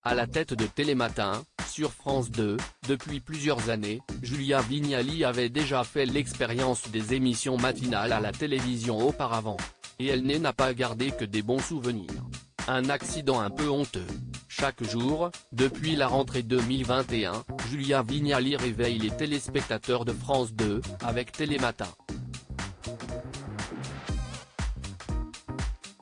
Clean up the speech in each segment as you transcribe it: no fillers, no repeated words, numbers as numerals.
À la tête de Télématin, sur France 2, depuis plusieurs années, Julia Vignali avait déjà fait l'expérience des émissions matinales à la télévision auparavant. Et elle n'a pas gardé que des bons souvenirs. Un accident un peu honteux. Chaque jour, depuis la rentrée 2021, Julia Vignali réveille les téléspectateurs de France 2, avec Télématin.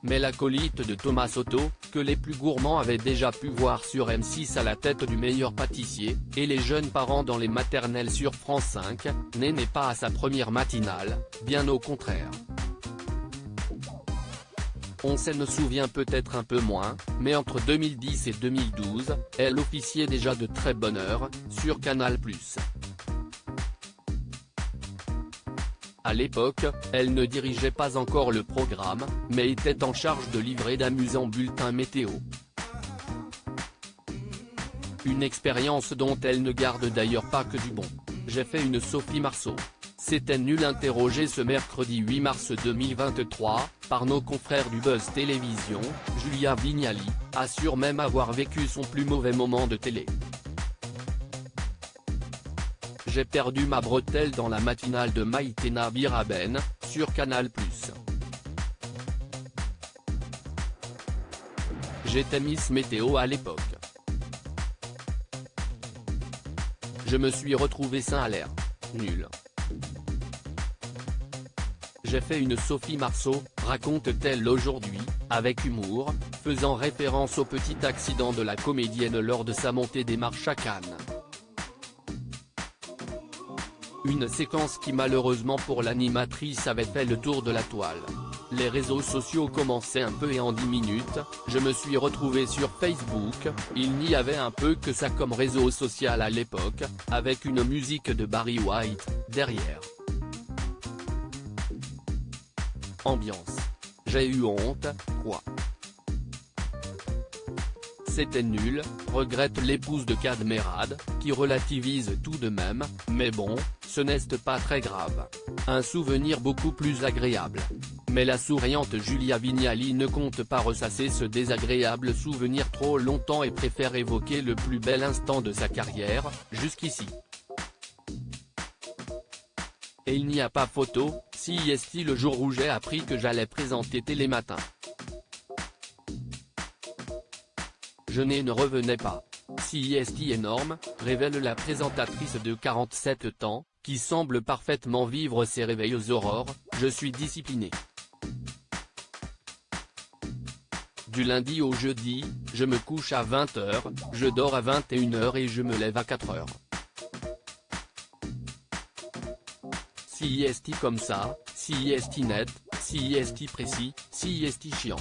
Mais l'acolyte de Thomas Soto, que les plus gourmands avaient déjà pu voir sur M6 à la tête du meilleur pâtissier, et les jeunes parents dans les maternelles sur France 5, n'est pas à sa première matinale, bien au contraire. On s'en souvient peut-être un peu moins, mais entre 2010 et 2012, elle officiait déjà de très bonne heure, sur Canal+. À l'époque, elle ne dirigeait pas encore le programme, mais était en charge de livrer d'amusants bulletins météo. Une expérience dont elle ne garde d'ailleurs pas que du bon. J'ai fait une Sophie Marceau. C'était nul interrogé ce mercredi 8 mars 2023, par nos confrères du Buzz Télévision, Julia Vignali, assure même avoir vécu son plus mauvais moment de télé. J'ai perdu ma bretelle dans la matinale de Maïtena Biraben, sur Canal+. J'étais Miss Météo à l'époque. Je me suis retrouvé sain à l'air. Nul. J'ai fait une Sophie Marceau, raconte-t-elle aujourd'hui, avec humour, faisant référence au petit accident de la comédienne lors de sa montée des marches à Cannes. Une séquence qui malheureusement pour l'animatrice avait fait le tour de la toile. Les réseaux sociaux commençaient un peu et en 10 minutes, je me suis retrouvé sur Facebook, il n'y avait un peu que ça comme réseau social à l'époque, avec une musique de Barry White, derrière. Ambiance. J'ai eu honte, quoi. C'était nul, regrette l'épouse de Cadmerade, qui relativise tout de même, mais bon, ce n'est pas très grave. Un souvenir beaucoup plus agréable. Mais la souriante Julia Vignali ne compte pas ressasser ce désagréable souvenir trop longtemps et préfère évoquer le plus bel instant de sa carrière, jusqu'ici. Et il n'y a pas photo, si est le jour où j'ai appris que j'allais présenter Télématin. Je ne revenais pas. Si est énorme, révèle la présentatrice de 47 ans, qui semble parfaitement vivre ses réveils aux aurores, je suis disciplinée. Du lundi au jeudi, je me couche à 20h, je dors à 21h et je me lève à 4h. Si est comme ça, si est net, si est précis, si est chiant.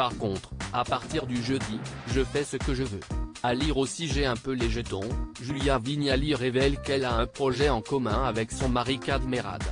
Par contre, à partir du jeudi, je fais ce que je veux. À lire aussi j'ai un peu les jetons, Julia Vignali révèle qu'elle a un projet en commun avec son mari Cadmerade.